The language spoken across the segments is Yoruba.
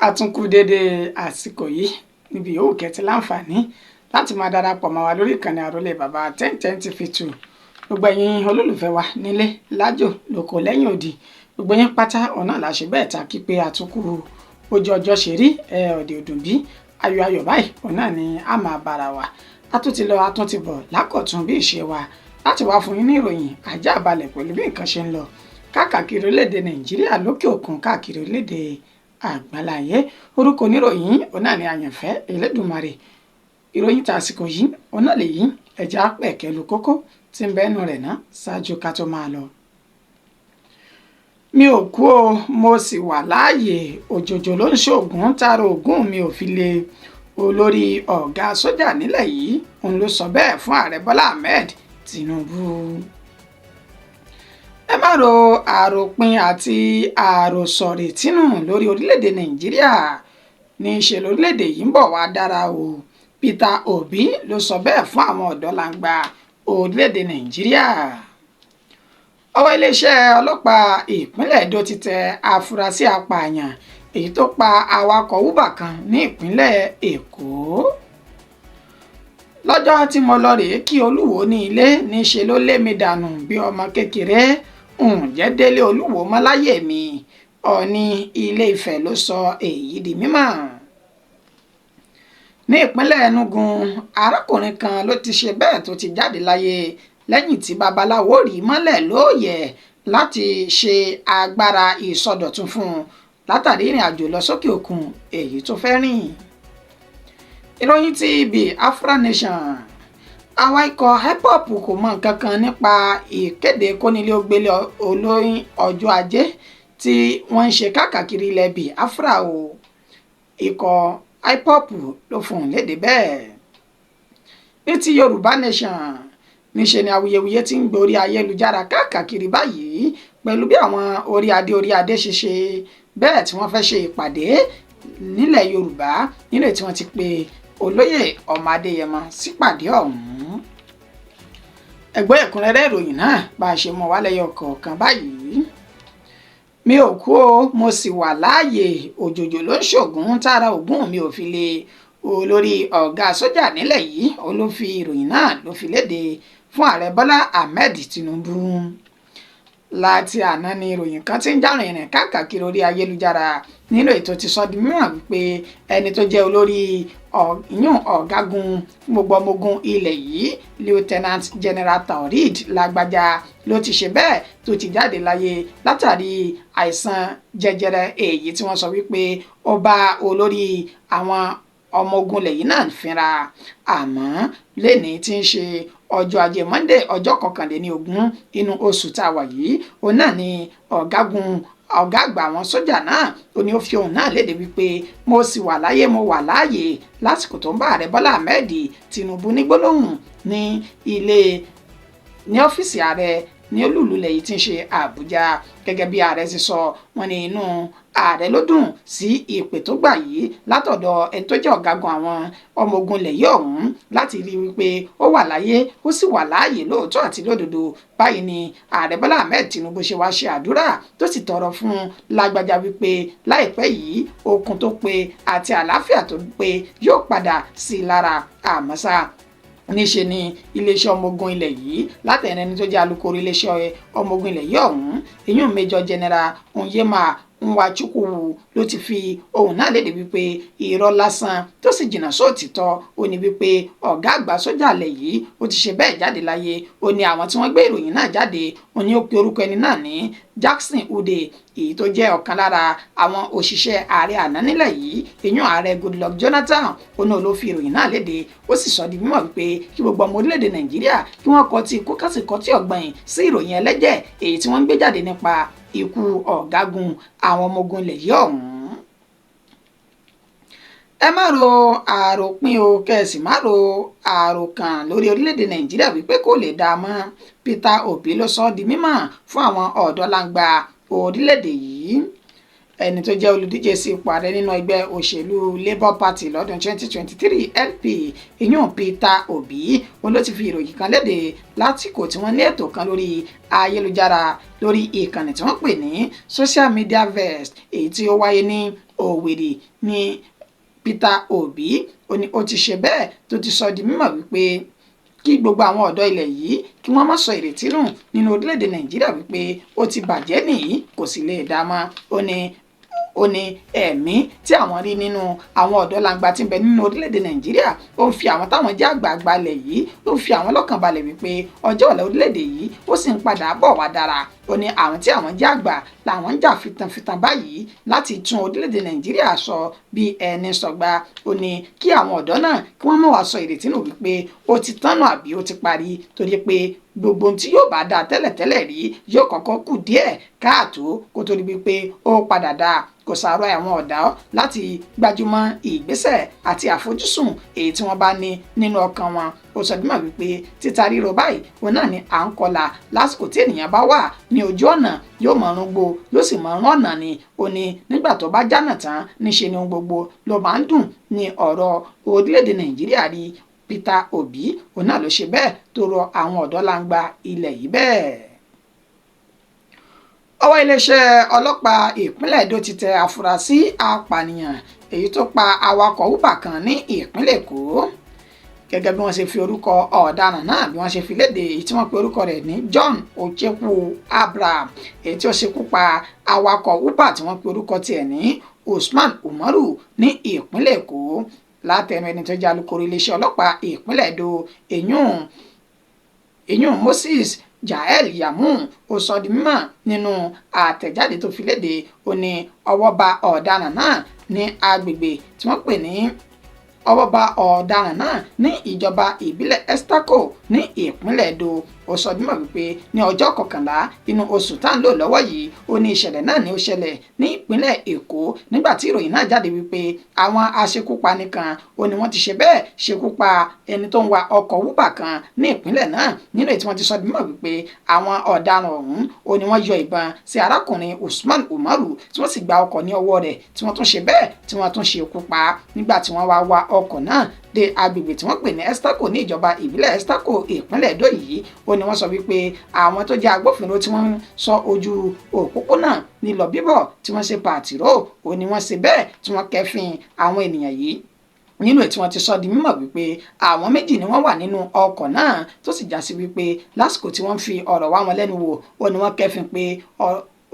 àtúnkù dédé àsìkò yìí níbi yòówù kẹ́tì láǹfààní láti máa darapọ̀ mọ́ wa lórí ìkànnì àròlé bàbá 1010 TV2 gbogbo ẹ̀yin olólùfẹ́ wa nílé lájò lóko lẹ́yìn òdì gbogbo yín pátá ọ̀nà làṣẹ bẹ́ẹ̀ ta kí pé àtúnkù ojú ọjọ́ ṣe rí ọ̀dẹ̀ òdùn bí ayọ̀ báyìí ọ̀nà ni a máa bára wa a tún ti lọ a tún ti bọ̀ lákọ̀tún bí ìṣe wa láti wá fún yín ní ìròyìn ajá balẹ̀ pẹ̀lú bí nǹkan ṣe ń lọ káàkiri orílẹ̀-èdè Nàìjíríà lókè òkun káàkiri orílẹ̀-èdè àgbáláyé. Orúkọ oníròyìn ọ̀nà ni àyànfẹ́ Elédùmarè. Ìròyìn tàsìkò yìí ọ̀nà lèyí ẹja pẹ̀kẹ́lu kókó tí ń bẹ́nu rẹ̀ ná ṣáájú ká tó máa lọ. Mi ò kú o mo sì wà láàyè òjòjò ló ń ṣoògùn tààrà ògùn mi ò fi lè olórí ọ̀gá sójà nílẹ̀ yìí òun ló sọ bẹ́ẹ̀ fún ààrẹ Bọ́lá Ahmed Tinubu. Ẹ má ro àròpin àti àròsọ̀rè tínú lórí orílẹ̀-èdè Nàìjíríà ní í ṣe lórílẹ̀-èdè yìí ń bọ̀ wá dára o. Peter Obi ló sọ bẹ́ẹ̀ fún àwọn ọ̀dọ́ làǹgbà orílẹ̀-èdè Nàìjíríà. Ọwọ́ iléeṣẹ́ ọlọ́pàá ìpínlẹ̀ Èdó ti tẹ afurasí apààyàn èyí tó pa awakọ̀ Uber kan ní ìpínlẹ̀ Èkó. Lọ́jọ́ tí mo lọ rèé kí Olúwòó ní ilé níṣe ló lé mi dànù bí ọmọ kékeré ǹjẹ́ délé Olúwòó mọ́ láyé mi Ọọ̀ni Ilé-Ifẹ ló sọ èyí di mímọ̀. Ní ìpínlẹ̀ Enugu arákùnrin kan ló ti ṣe bẹ́ẹ̀ tó ti jáde láyé lẹ́yìn tí babaláwo rí mọ́lẹ̀ lóòyẹ̀ láti ṣe agbára ìsọdọ̀tun fún un látàrí ìrìn àjò lọ sókè òkun èyí tó fẹ́ rìn. Ìròyìn ti Biafra Nation. Àwọn ikọ̀ hip-hop kò mọ nǹkan kan nípa ìkéde kónílé-ó-gbélé olóyin ọjọ́ ajé tí wọ́n ń ṣe káàkiri ilẹ̀ Biafra o. Ikọ̀ hip-hop ló fún un léde bẹ́ẹ̀. Ní ti Yorùbá Nation níṣe ni awuyewuye ti ń gborí ayélujára káàkiri báyìí pẹ̀lú bí àwọn orí adé ṣe ṣe bẹ́ẹ̀ tí wọ́n fẹ́ ṣe ìpàdé nílẹ̀ Yorùbá nínú tí wọ́n ti pe olóyè ọmọ Adéyẹmọ sípàdé ọ̀hún. Ẹgbẹ́ ẹ̀kúnrẹ́rẹ́ ìròyìn náà bá a ṣe mọ wálé ọkọ̀ọ̀kan báyìí. Mi ò kú o mo sì wà láàyè òjòjò ló ń ṣògùn tààrà ògùn mi ò fi lè olórí ọ̀gá sójà nílẹ̀ yìí ó ló fi ìròyìn náà ló fi léde fún ààrẹ Bọ́lá Ahmed Tinubu. Láti àná ni ìròyìn kan ti ń já rìnrìn káàkiri orí ayélujára nínú ètò ti sọ di mímọ̀ wípé ẹni tó jẹ́ olórí ọ̀gágun gbogbo ọmọ ogun ilẹ̀ yìí Lieutenant General Taoreed Lágbájá ló ti ṣe bẹ́ẹ̀ tó ti jáde láyé látàrí àìsàn jẹjẹrẹ èyí tí wọ́n sọ wípé ó bá olórí àwọn ọmọ ogun lẹ́yìn náà fínra àmọ́ lẹ́ni tí ń ṣe ọjọ́ ajé Monday ọjọ́ 21 inú oṣù tá a wà yìí òun náà ni ọ̀gá àgbà àwọn sójà náà ó ní ó fi òun náà léde wípé mo sì wà láyé mo wà láàyè lásìkò tó ń bá ààrẹ Bọ́lá Ahmed Tinubu ní gbólóhùn ní ọ́fíìsì ààrẹ ní olúùlú lẹ́yìn tí ń ṣe Àbújá gẹ́gẹ́ bí ààrẹ ti sọ wọ́n ní inú ààrẹ ló dùn sí ìpè tó gbà yìí látọ̀dọ̀ ẹni tó jẹ́ ọ̀gágun àwọn ọmọ ogun lẹ́yìn ọ̀hún láti rí wípé ó wà láyé ó sì wà láàyè lóòótọ́ àti lódodo. Báyìí ni ààrẹ Bọ́lá Ahmed Tinubu ṣe wá ṣe àdúrà tó sì tọrọ fún Lágbájá wípé láìpẹ́ yìí okun tó pé àti àlàáfíà tó pé yóò padà sí i lára àmọ́sá níṣe ni iléeṣẹ́ ọmọ ogun ilẹ̀ yìí látẹ̀yìn ẹni tó jẹ́ alukoro iléeṣẹ́ ọmọ ogun ilẹ̀ yìí ọ̀hún ìyún Major General Onyema Nwachukwu ló ti fi ohun náà léde wípé irọ́ lásán tó sì jìnnà sóòtítọ́ ó ní wípé ọ̀gá àgbà sójà ilẹ̀ yìí ó ti ṣe bẹ́ẹ̀ jáde láyé ó ní àwọn tí wọ́n gbé ìròyìn náà jáde ó ní ó pe orúkọ ẹni náà ní Jackson Ude èyí tó jẹ́ ọ̀kan lára àwọn òṣìṣẹ́ ààrẹ àná nílẹ̀ yìí ìyún ààrẹ Goodluck Jonathan ó náà ló fi ìròyìn náà léde ó sì sọ di mímọ̀ wípé kí gbogbo ọmọ orílẹ̀-èdè Nàìjíríà kí wọ́n kọ́ ti ikú kásìkọ́ tí ọ̀gbìn sí ìròyìn ẹlẹ́jẹ̀ èyí tí wọ́n ń gbé jáde nípa ikú ọ̀gágun àwọn ọmọ ogun ilẹ̀ yìí ọ̀hún. Ẹ má ro àròpin o kẹ̀sì má ro àròkàn lórí orílẹ̀-èdè Nàìjíríà wípé kò lè dáa mọ́ Peter Obi ló sọ di mímọ̀ fún àwọn ọ̀dọ́ làǹgbà orílẹ̀-èdè yìí. ẹni tó jẹ́ olùdíje sí ipò ààrẹ nínú ẹgbẹ́ òṣèlú Labour Party lọ́dún 2023 LP ìyún Peter Obi ló ti fi ìròyìn kan léde lásìkò tí wọ́n ní ètò kan lórí ayélujára lórí ìkànnì tí wọ́n pè ní social media verse èyí tí ó wáyé ní Owerri ní Peter Obi ó ti ṣe bẹ́ẹ̀ tó ti sọ di mímọ̀ wípé kí gbogbo àwọn ọ̀dọ́ ilẹ̀ yìí kí wọ́n má sọ ìrètí nù nínú orílẹ̀-èdè Nàìjíríà wípé ó ti bàjẹ́ nìyí kò sì lè dá mọ́. Ó ní ẹ̀mí tí àwọn rí nínú àwọn ọ̀dọ́ langba tí ń bẹ nínú orílẹ̀-èdè Nàìjíríà ó ń fi àwọn táwọn jẹ́ àgbààgbà ilẹ̀ yìí ó ń fi àwọn lọ́kàn balẹ̀ wípé ọjọ́ ọ̀la orílẹ̀-èdè yìí ó sì ń padà bọ̀ wá dára. Ó ní àwọn tí àwọn jẹ́ àgbà làwọn ń jà fitanfitan báyìí láti tún orílẹ̀-èdè Nàìjíríà sọ bí ẹni sọgbà. Ó ní kí àwọn ọ̀dọ́ náà kí wọ́n má wá sọ ìrètí nù wípé ó ti tánù àbí ó ti parí torí pé gbogbo ohun tí yóò bá dáa tẹ́lẹ̀tẹ́lẹ̀ rí yóò kọ́kọ́ kù díẹ̀ káàtó kó tó di wípé ó padà dáa. Kò sàárọ̀ àwọn ọ̀dọ́ láti gbájúmọ́ ìgbésẹ̀ àti àfojúsùn èyí tí wọ́n bá ní nínú ọkàn wọn. Ó sọ dímọ̀ wípé títa ríro báyìí òun náà ni à ń kọlà lásìkò tí ènìyàn bá wà ní ojú ọ̀nà yóò mọ̀ọ́rùn gbó yóò sì mọ̀ọ́rùn ọ̀nà ni. Ó ní nígbà tó bá jánà tán níṣe ni ohun gbogbo ló máa ń dùn ní ọ̀rọ̀ orílẹ̀-èdè Nàìjíríà rí. Peter Obi òun náà ló ṣe bẹ́ẹ̀ tó rọ àwọn ọ̀dọ́ langba ilẹ̀ yìí bẹ́ẹ̀. Ọwọ́ iléeṣẹ́ ọlọ́pàá ìpínlẹ̀ Èdó ti tẹ àfúrásì apànìyàn èyí tó pa awakọ̀ uber kan ní ìpínlẹ̀ Èkó. Gẹ́gẹ́ bí wọ́n ṣe fi orúkọ ọ̀daràn náà bí wọ́n ṣe fi léde èyí tí wọ́n pe orúkọ rẹ̀ ní John Ochekwu Abraham èyí tí ó ṣekú pa awakọ̀ uber tí wọ́n pe orúkọ tiẹ̀ ní Usman Umaru ní ìpínlẹ̀ Èkó. Látẹnu ẹni tó jẹ́ alukoro iléeṣẹ́ ọlọ́pàá ìpínlẹ̀ Èdó èyún Moses Jael Yamu ó sọ di mímọ̀ nínú àtẹ̀jáde tó fi léde. Ó ní ọwọ́ bá ọ̀daràn náà ní agbègbè tí wọ́n pè ní ìjọba ìbílẹ̀ Estaco ní ìpínlẹ̀ Èdó. Ó sọ dímọ̀ wípé ní ọjọ́ 11 inú oṣù tá ń lò lọ́wọ́ yìí ó ní ìṣẹ̀lẹ̀ náà ní ó ṣẹlẹ̀ ní ìpínlẹ̀ Èkó nígbà tí ìròyìn náà jáde wípé àwọn aṣekúpani kan ó ní wọ́n ti ṣe bẹ́ẹ̀ ṣekúpa ẹni tó ń wa ọkọ̀ uber kan ní ìpínlẹ̀ náà. Nínú èyí tí wọ́n ti sọ dímọ̀ wípé àwọn ọ̀daràn ọ̀hún ó ní wọ́n yọ ìbọn sí arákùnrin Usman Umaru tí wọ́n sì gba ọkọ̀ ní ọwọ́ rẹ̀ tí wọ́n tún ṣe bẹ́ẹ̀ tí wọ́n tún ṣekú pa nígbà tí wọ́n wá wa ọkọ̀ náà dé agbègbè tí wọ́n pè ní Estaco ní ìjọba ìbílẹ̀ Estaco ìpínlẹ̀ Èdó yìí. Ó ní wọ́n sọ wípé àwọn tó jẹ́ agbófinró tí wọ́n ń ṣọ́ ojú òpópónà nílọ bíbọ̀ tí wọ́n ṣe pàtìró ó ní wọ́n ṣe bẹ́ẹ̀ tí wọ́n kẹ́fìn àwọn ènìyàn yìí. Nínú èyí tí wọ́n ti sọ di mímọ̀ wípé àwọn méjì ni wọ́n wà nínú ọkọ̀ náà tó sì já sí wípé lásìkò tí wọ́n fi ọ̀rọ̀ wá wọn lẹ́nu wò ó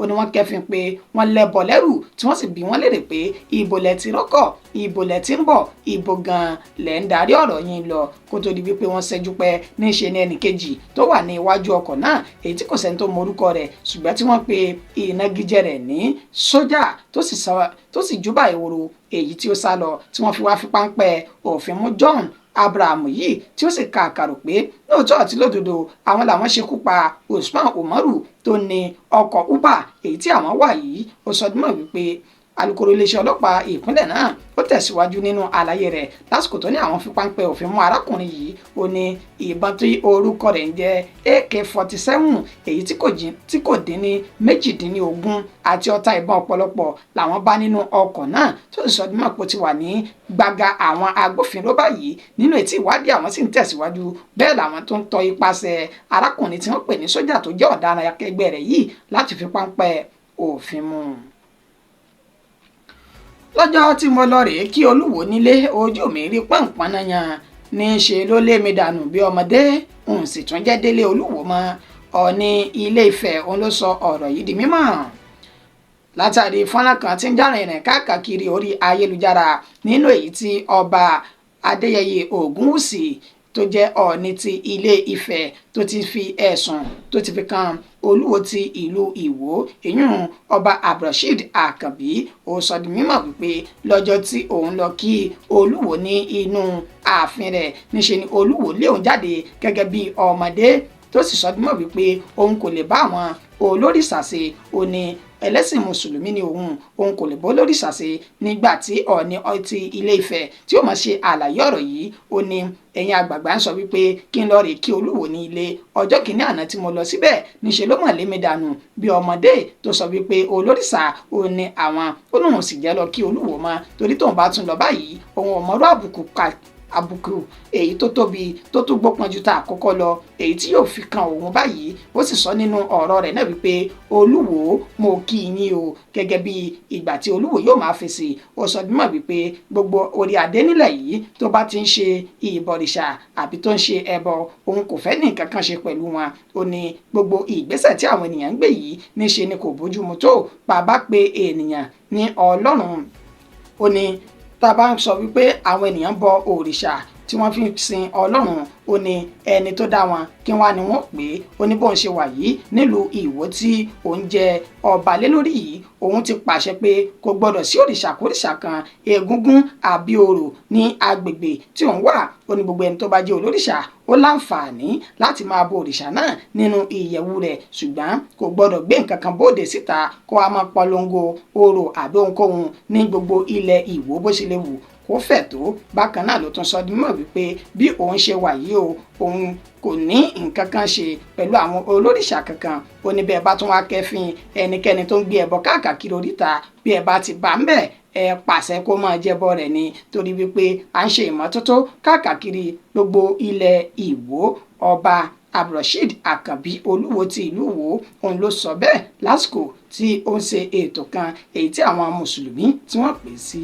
ní wọ́n kẹ́fìn pé wọ́n lẹ́bọ̀ lẹ́rù tí wọ́n sì bi wọ́n léèrè pé ibo lẹ ti rọ́kọ̀ ibo lẹ ti ń bọ̀ ibo gan lẹ̀ ń darí ọ̀rọ̀ yín lọ kó tó di wípé wọ́n ṣẹ́jú pẹ́ níṣe ní ẹnì kejì tó wà ní iwájú ọkọ̀ náà èyí tí kò sẹ́ni tó mọ orúkọ rẹ̀ ṣùgbọ́n tí wọ́n pe ìnagijẹ rẹ̀ ní sójà tó sì júbà ìwòrò èyí tí ó sá lọ tí wọ́n fi wá fi páńpẹ́ òfin mú John Abraham yìí tí ó sì ka àkàrò pé lóòótọ́ àti lódodo àwọn làwọn ṣekú pa Usman Umaru tó ní ọkọ̀ uber èyí tí àwọn wà yìí. Ó sọ dímọ̀ wípé alukoro iléeṣẹ́ ọlọ́pàá ìpínlẹ̀ náà ó tẹ̀síwájú nínú àlàyé rẹ̀ lásìkò tó ní àwọn fi páńpẹ́ òfin mú arákùnrin yìí. Ó ní ìbọn tí orúkọ rẹ̀ ń jẹ́ AK-47 èyí tí kò dín ní 18 àti ọta ìbọn ọ̀pọ̀lọpọ̀ làwọn bá nínú ọkọ̀ náà tó sì sọ dímọ̀ pé ó ti wà ní gbàgà àwọn agbófinró báyìí. Nínú ètí ìwádìí àwọn sì ń tẹ̀síwájú bẹ́ẹ̀ làwọn tó ń tọ ipasẹ̀ arákùnrin tí wọ́n pè ní sójà tó jẹ́ ọ̀daràn akẹgbẹ́ rẹ̀ yìí láti fi páńpẹ́ òfin mú. Lọ́jọ́ tí mo lọ rèé kí Olúwòó nílé ojú mi rí pọ̀npọ̀n náà yan ní í ṣe ló lé mi dànù bí ọmọdé òun sì tún jẹ́ délé Olúwòó mọ́ Ọọ̀ni Ilé-Ifẹ̀ òun ló sọ ọ̀rọ̀ yìí di mímọ̀ látàrí fọ́nrán kan tí ń jà rìnrìn káàkiri orí ayélujára nínú èyí tí ọba Adéyẹyè Ògúnwùsì tó jẹ́ Ọọ̀ni ti Ilé-Ifẹ̀ tó ti fi ẹ̀sùn tó ti fi kan Olúwo ti ìlú Ìwó ìyún ọba Abdulrasheed Àkànbí. Ó sọ di mímọ̀ wípé lọ́jọ́ tí òun lọ kí Olúwo ní inú ààfin rẹ̀ níṣe ni Olúwo lé òun jáde gẹ́gẹ́ bí ọmọdé tó sì sọ di mímọ̀ wípé òun kò lè bá àwọn olórìṣà ṣe. Ó ní ẹlẹ́sìn mùsùlùmí ni òun kò lè bọ́ Olórìsà ṣe. Nígbà tí Ọọ̀ni ti Ilé-Ifẹ̀ tí ó máa ṣe àlàyé ọ̀rọ̀ yìí, ó ní ẹ̀yin àgbààgbà ń sọ wípé kí n lọ rè kí Olúwòó ní ilé. Ọjọ́ kìíní àná tí mo lọ síbẹ̀ níṣẹ́ ló mọ̀ lé mi dànù bí ọmọdé tó sọ wípé Olórìsà ó ní àwọn ó lóun sì jẹ́ lọ kí Olúwòó mọ́ torí tóun bá tún lọ báyìí òun ò mọ̀rọ̀ àbùkù èyí tó tóbi tó tún gbópọn ju ta àkọ́kọ́ lọ èyí tí yóò fi kan òun báyìí. Ó sì sọ nínú ọ̀rọ̀ rẹ̀ náà wípé Olúwòó mo kí yín o, gẹ́gẹ́ bí ìgbà tí Olúwòó yóò máa fèsì. Ó sọ dímọ̀ wípé gbogbo orí adé nílẹ̀ yìí tó bá ti ń ṣe ìbọ̀rìṣà àbí tó ń ṣe ẹbọ òun kò fẹ́ ní nǹkan kan ṣe pẹ̀lú wọn. Ó ní gbogbo ìgbésẹ̀ tí àwọn ènìyàn ń gbé yìí níṣe ni kò bójúmu tó bàbá pé ènìyàn ní Ọlọ́run. Ó ní tá a bá ń sọ wípé àwọn ènìyàn bọ òrìṣà tí wọ́n fi sin Ọlọ́run, ó ní ẹni tó dá wọn kí wọ́n á ní wọ́n pé ó ní bóun ṣe wà yìí nílùú Ìwó tí òun jẹ ọba lé lórí yìí, òun ti pàṣẹ pé kò gbọdọ̀ sí òrìṣà kórìṣà kan egúngún àbí orò ní agbègbè tí òun wà. Ó ní gbogbo ẹni tó bá jẹ́ olórìṣà ó láǹfààní láti máa bọ òrìṣà náà nínú ìyẹ̀wù rẹ̀, ṣùgbọ́n kò gbọdọ̀ gbé nǹkan kan bóde síta kó a máa polongo orò àbí ohunkóhun ní gbogbo ilẹ̀ Ìwó bó ṣe lè wù kó fẹ̀ tó. Bákan náà ló tún sọ dímọ̀ wípé bí òun ṣe wà yìí o, òun kò ní nǹkan kan ṣe pẹ̀lú àwọn olórìṣà kankan. Ó ní bẹ́ẹ̀ bá tún wá kẹ́fìn ẹnikẹ́ni tó ń gbé ẹbọ káàkiri oríta, bí ẹ bá ti bá ń bẹ̀ ẹ pàṣẹ kó máa jẹbọ rẹ̀ ni, torí wípé à ń ṣe ìmọ́tótó káàkiri gbogbo ilẹ̀ Ìwó. Ọba Abdulrasheed Àkànbí Olúwòó ti ìlú Ìwó òun ló sọ bẹ́ẹ̀ lásìkò tí ó ń ṣe ètò kan èyí tí àwọn mùsùlùmí tí wọ́n pè sí.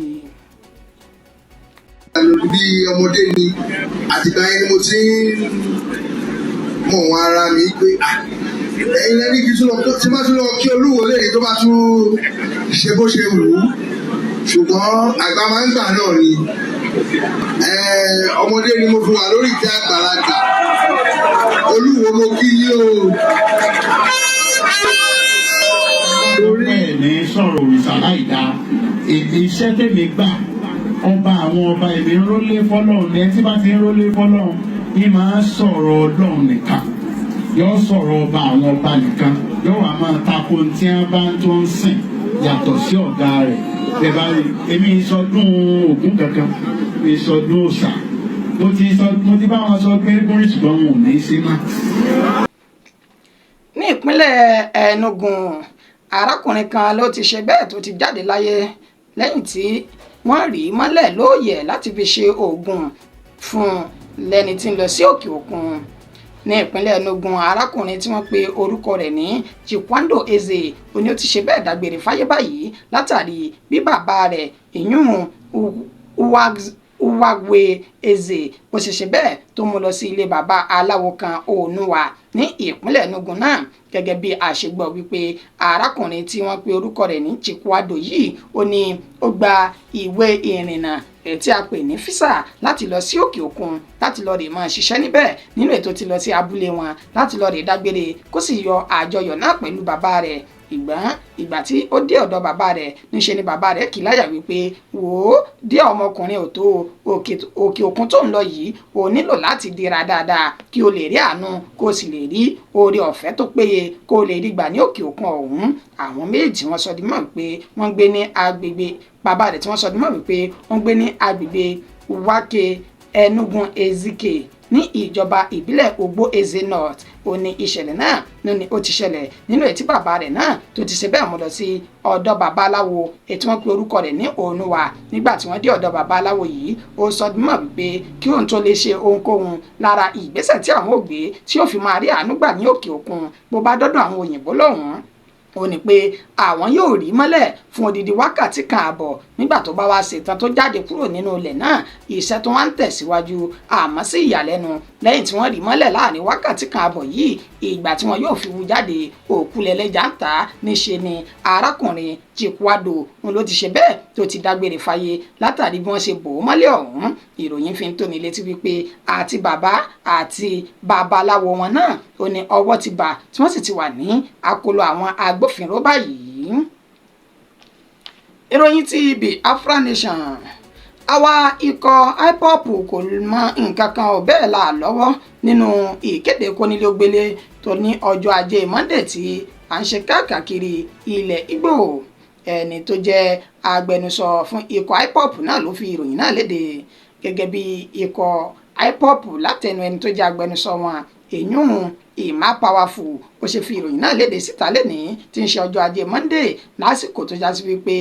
Bí ọmọdé ni àtìgbà yẹn ni mo ti ń mọ̀ wọn ara mi pé ẹ̀yin lẹ́ni kí tún lọ tí má tún lọ kí Olúwòó lẹ́yìn tó bá tún ṣe bó ṣe wù ú, ṣùgbọ́n àgbà máa ń gbà náà ni. Ọmọdé ni mo fi wà lórí ìtẹ́ àgbàlagbà. Olúwòó mo kí yín o. Lórí ẹ̀ ní sọ̀rọ̀ òrìṣà láì dáa, iṣẹ́ tèmi gbà ọba àwọn ọba èmi ń rólé fọ́lọ́run ní ẹtí bá ti ń rólé fọ́lọ́run ní máa sọ̀rọ̀ Ọlọ́run nìkan, yóò sọ̀rọ̀ ọba àwọn ọba nìkan, yóò wá máa tako tí wọ́n bá tó ń sìn yàtọ̀ sí ọ̀gá rẹ̀. Bẹ́ẹ̀ bá rí èmi ìsọdún Ògún kankan, ìsọdún òòṣà, mo ti bá wọn sọ pé kórìí ṣùgbọ́n wọn ò ní í sí mọ́. Ní ìpínlẹ̀ Enugu, arákùnrin kan ló ti ṣe bẹ́ẹ̀ tó ti jáde láyé lẹ́yìn tí wọ́n rí mọ́lẹ̀ lóòyẹ̀ láti fi ṣe oògùn fún lẹ́ni tí ń lọ sí òkè òkun. Ní ìpínlẹ̀ Enugu, arákùnrin tí wọ́n pe orúkọ rẹ̀ ní Chikwando Eze oní ó ti ṣe bẹ́ẹ̀ dágbére fáyé báyìí látàrí bí bàbá rẹ̀ ìyún Uwagwe Eze ó ṣe ṣe bẹ́ẹ̀ tó mú lọ sí ilé bàbá aláwo kan Onuwa ní ìpínlẹ̀ Enugu náà. Gẹ́gẹ́ bí àṣegbọ́ wípé arákùnrin tí wọ́n pe orúkọ rẹ̀ ní Chikwado yìí ó ní ó gba ìwé ìrìnnà tí a pè ní físà láti lọ sí òkè òkun láti lọ rè máa ṣiṣẹ́ níbẹ̀ nínú ètò tí lọ sí abúlé wọn láti lọ rè dágbére kó sì yọ àjọyọ̀ náà pẹ̀lú bàbá rẹ̀. Ìgbà tí ó dé ọ̀dọ̀ bàbá rẹ̀ níṣe ni bàbá rẹ̀ kì í láyà wípé wò ó dé ọmọkùnrin ò tó òkè òkun tó ń lọ yìí ò nílò láti dira dáadáa kí o lè rí àánú kó o sì lè rí oore ọ̀fẹ́ tó péye kó o lè rí gbà ní òkè òkun ọ̀hún. Àwọn méjì wọ́n sọ di mọ̀ wípé wọ́n gbé ní agbègbè bàbá rẹ̀ tí wọ́n sọ di mọ̀ wípé wọ́n gbé ní agbègbè Wake Enugu Ezike ní ìjọba ìbílẹ̀ Ogbo Eze North. Ó ní ìṣẹ̀lẹ̀ náà ní ó ti ṣẹlẹ̀ nínú ètí bàbá rẹ̀ náà tó ti ṣe bẹ́ẹ̀ mú lọ sí ọ̀dọ̀ babaláwo ètí wọ́n pe orúkọ rẹ̀ ní Onuwa. Nígbà tí wọ́n dé ọ̀dọ̀ babaláwo yìí ó sọ mọ̀ wípé kí òun tó lè ṣe ohunkóhun lára ìgbésẹ̀ tí àwọn ò gbé tí ó fi máa rí àánú gbà ní òkè òkun bó bá dọ́dọ̀ àwọn òyìnbó lọ́hùn-ún. Ó ní pé àwọn yóò rí mọ́lẹ̀ fún odidi wákàtí kan àbọ̀ nígbà tó bá wá ṣetán tó jáde kúrò nínú ilẹ̀ náà iṣẹ́ tó wá ń tẹ̀síwájú àmọ́ sí ìyàlẹ́nu lẹ́yìn tí wọ́n rí mọ́lẹ̀ láàrin wákàtí kan àbọ̀ yìí ìgbà tí wọ́n yóò fi wú jáde òkú lẹ́lẹ́jà ń ta níṣe ni arákùnrin Chikwado òun ló ti ṣe bẹ́ẹ̀ tó ti dágbére fáyé látàrí bí wọ́n ṣe bò ó mọ́lẹ̀ ọ̀hún. Ìròyìn fi ń tóni létí wípé àti bàbá àti babaláwo wọn náà ó ní ọwọ́ ti bà tí wọ́n sì ti wà ní àkólò àwọn agbófinró báyìí. Ìròyìn ti Biafra Nation. Àwa ikọ̀ IPOB kò mọ nǹkan kan ò bẹ́ẹ̀ là lọ́wọ́ nínú ìkéde kónílé-ó-gbélé tó ní ọjọ́ ajé Monday tí à ń ṣe káàkiri ilẹ̀ Ìgbò. Ẹni tó jẹ́ agbẹnusọ fún ikọ̀ IPOB náà ló fi ìròyìn náà léde gẹ́gẹ́ bí ikọ̀ IPOB látẹnu ẹni tó jẹ́ agbẹnusọ wọn èyún Ìmá Powerful ó ṣe fi ìròyìn náà léde síta lẹ́nìí tí ń ṣe ọjọ́ ajé Monday lásìkò tó jásí wípé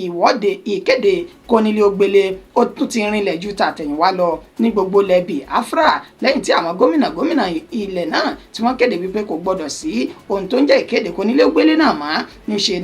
ìwọ́de ìkéde kónílé-ó-gbélé ó tún ti rinlẹ̀ ju tàtẹ̀yìnwá lọ ní gbogbo ilẹ̀ Biafra lẹ́yìn tí àwọn gómìnà ilẹ̀ náà tí wọ́n kéde wípé kò gbọdọ̀ sí ohun tó ń jẹ́ ìkéde kónílé-ó-gbélé náà mọ́ níṣe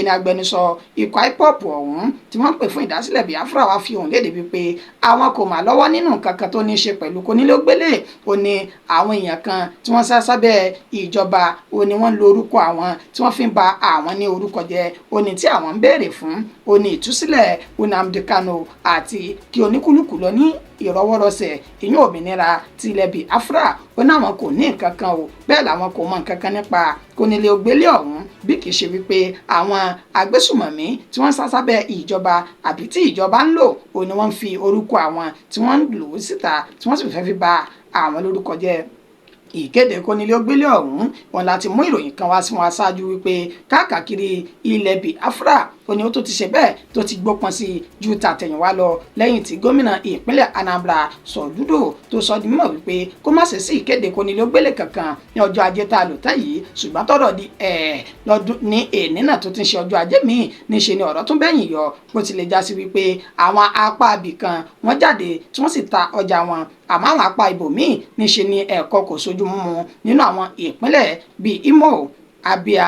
ni agbẹnusọ ikọ̀ IPOB ọ̀hún tí wọ́n pè fún ìdásílẹ̀ Biafra wá fi hàn léde wípé àwọn kò mà lọ́wọ́ nínú nǹkan kan tó ní í ṣe pẹ̀lú kónílé-ó-gbélé. Ó ní àwọn èèyàn kan tí wọ́n sá sábẹ́ ìjọba ó ní wọ́n lo orúkọ àwọn tí wọ́n fi ń ba àwọn ní orúkọ jẹ́. Ó ní tí àwọn ń béèrè fún ó ní ìtúsílẹ̀ Nnamdi Kanu àti kí oníkúlùkù lọ ní ìrọwọ́rọsẹ̀ ìyún òmìnira ti ilẹ̀ Biafra. Ó ní àwọn kò ní nǹkan kan o bẹ́ẹ̀ làwọn kò mọ nǹkan kan nípa kónílé-ó-gbélé ọ̀hún bí kì í ṣe wípé àwọn agbésùmọ̀mí tí wọ́n sá sábẹ́ ìjọba àbí tí ìjọba ń lò ó ní wọ́n fi orúkọ àwọn tí wọ́n ń lò ó síta tí wọ́n sì fẹ́ fi ba àwọn lórúkọ jẹ́. Ìkéde kónílé-ó-gbélé ọ̀hún wọn láti mú ìròyìn kan wá sí wọn aṣáájú wípé káàkiri ilẹ̀ Biafra ó ní ó tó ti ṣe bẹ́ẹ̀ tó ti gbópọn sí ju tàtẹ̀yìnwá lọ lẹ́yìn tí gómìnà ìpínlẹ̀ Anambra Soludo tó sọ di mímọ̀ wípé kó má ṣe sí ìkéde kónílé-ó-gbélé kankan ní ọjọ́ ajé tá a lò tán yìí ṣùgbọ́n tọ́rọ̀ di lọ́dún ní èní náà tó ti ń ṣe ọjọ́ ajé míì níṣe ni ọ̀rọ̀ tún bẹ́yìn yọ bó tilẹ̀ já sí wípé àwọn apá abìkan wọ́n jáde tí wọ́n sì ta ọjà wọn àmọ́ àwọn apá ibòmíì níṣe ni ẹ̀kọ́ kò sójú mímu nínú àwọn ìpínlẹ̀ bíi Imo, Abia,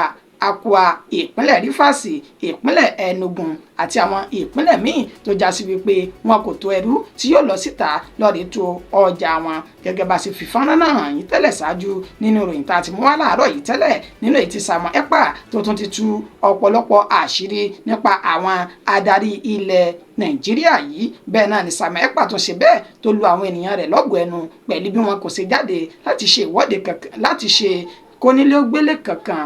Akwa, ìpínlẹ̀ Rivers, ìpínlẹ̀ Enugu àti àwọn ìpínlẹ̀ míì tó já sí wípé wọn kò tó ẹrú tí yóò lọ síta lọ́ọ̀rẹ́ tó ọjà wọn gẹ́gẹ́ bá ṣe fi fọ́nrán náà hàn yín tẹ́lẹ̀ ṣáájú nínú ìròyìn tá a ti mú wá láàárọ̀ yìí tẹ́lẹ̀ nínú èyí tí Samuel Ekpa tó tún ti tú ọ̀pọ̀lọpọ̀ àṣírí nípa àwọn adarí ilẹ̀ Nàìjíríà yìí. Bẹ́ẹ̀ náà ni Samuel Ekpa tó ṣe bẹ́ẹ̀ tó lu àwọn ènìyàn rẹ̀ lọ́gọ̀ọ́ ẹnu pẹ̀lú bí wọn kò ṣe jáde láti ṣe ìwọ́de kankan láti ṣe kónílé-ó-gbélé kankan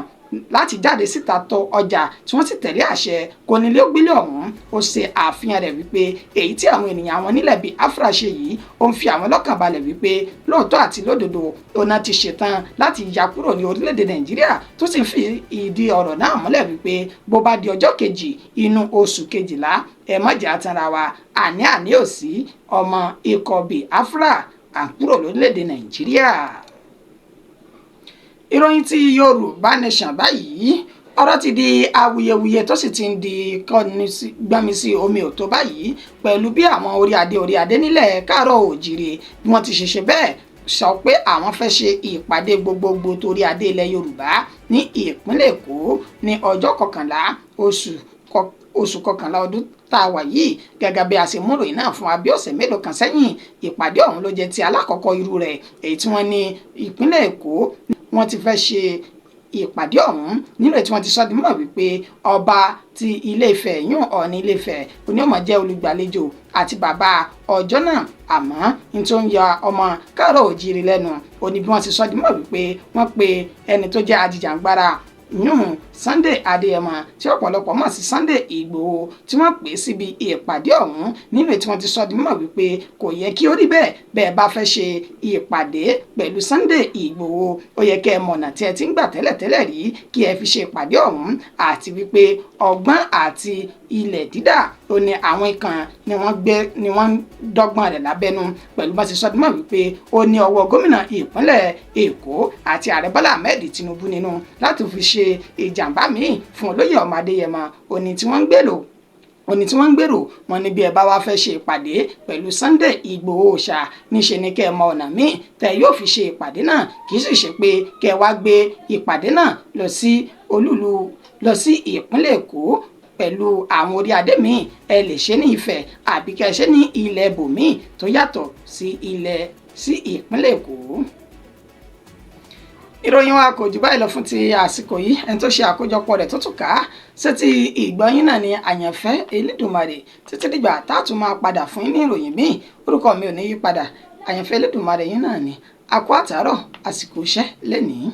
láti jáde síta tó ọjà tí wọ́n sì tẹ̀lé àṣẹ kónílé-ó-gbélé ọ̀hún. Ó ṣe àfihàn rẹ̀ wípé èyí tí àwọn ènìyàn àwọn nílẹ̀ Biafra ṣe yìí ó ń fi àwọn lọ́kàn balẹ̀ wípé lóòótọ́ àti lódodo ọ̀nà ti ṣetán láti yà kúrò ní orílẹ̀-èdè Nàìjíríà tó sì ń fi ìdí ọ̀rọ̀ náà múlẹ̀ wípé bó bá di ọjọ́ kejì inú oṣù kejìlá ẹ má jẹ́ àtàrà wa àní ò sí ọmọ ikọ̀ Biafra à ń kúrò lórílẹ̀-èdè Nàìjíríà. Ìròyìn tí Yorùbá Nation báyìí ọ̀rọ̀ ti di awuyewuye tó sì ti ń di gbọ́nmi sí omi ò tó báyìí pẹ̀lú bí àwọn orí adé nílẹ̀ Káàárọ̀ Oòjíire bí wọ́n ti ṣe bẹ́ẹ̀ sọ pé àwọn fẹ́ ṣe ìpàdé gbogbogbò torí adé ilẹ̀ Yorùbá ní ìpínlẹ̀ Èkó ní ọjọ́ 11 oṣù kọkànlá ọdún tá a wà yìí gẹ́gẹ́ bí a ṣe mú ìròyìn náà fún wa bí ọ̀sẹ̀ mélòó kan sẹ́yìn. Ìpàdé ọ̀hún ló jẹ́ ti alákọ̀ọ́kọ́ irú rẹ̀ èyí tí wọ́n ní ìpínlẹ̀ Èkó wọ́n ti fẹ́ ṣe ìpàdé ọ̀hún nínú èyí tí wọ́n ti sọ di mọ̀ wípé ọba ti Ilé-Ifẹ yún Ọọ̀ni Ilé-Ifẹ onímọ̀ jẹ́ olùgbàlejò àti bàbá ọjọ́ náà àmọ́ ní tó ń ya ọmọ Káàárọ̀ Oòjíire lẹ́nu òní bí wọ́n ti sọ di mọ̀ wípé wọ́n pe ẹni tó jẹ́ ajìjàǹgbara yún Sunday Adéyẹmọ tí ọ̀pọ̀lọpọ̀ mọ̀ sí Sunday Ìgbòho tí wọ́n pè síbi ìpàdé ọ̀hún nínú èyí tí wọ́n ti sọ di mímọ̀ wípé kò yẹ kí ó rí bẹ́ẹ̀ bá fẹ́ ṣe ìpàdé pẹ̀lú Sunday Ìgbòho ó yẹ kẹ́ ẹ mọ̀nà tí ẹ ti ń gbà tẹ́lẹ̀ rí kí ẹ fi ṣe ìpàdé ọ̀hún àti wípé ọgbọ́n àti ilẹ̀ dídà ó ní àwọn kan ni wọ́n ń dọ́gbọ́n rẹ̀ lábẹ́nu pẹ̀lú bá ti sọ di mímọ̀ wípé ó ní ọwọ́ gómìnà ìpínlẹ̀ Èkó àti ààrẹ Bọ́lá Ahmed Tinubu nínú láti fi ṣe ìjàmbá míì fún olóyè ọmọ Adéyẹmọ òní tí wọ́n ń gbèrò wọn ní bí ẹ bá wá fẹ́ ṣe ìpàdé pẹ̀lú Sunday Ìgbòho ṣá níṣe ni kẹ́ ẹ mọ ọ̀nà míì tẹ́ yóò fi ṣe ìpàdé náà kì í sì ṣe pé kẹ́ ẹ wá gbé ìpàdé náà lọ sí ìpínlẹ̀ Èkó pẹ̀lú àwọn orí adé míì ẹ lè ṣe ní Ifẹ̀ àbí kẹ́ ẹ ṣe ní ilẹ̀ ibòmíì tó yàtọ̀ sí ìpínlẹ̀ Èkó. Ìròyìn wa kò jù báyìí lọ fún ti àsìkò yìí ẹni tó ṣe àkójọpọ̀ rẹ̀ tó tún ká sétí ìgbọ́yín náà ní àyànfẹ́ Elédùmarè títí dìgbà tá a tún máa padà fún yín ní ìròyìn míì orúkọ mi ò ní yí padà àyànfẹ́ Elédùmarè yín náà ni a kú àtàárọ̀ àsìkò iṣẹ́ lẹ́nìí.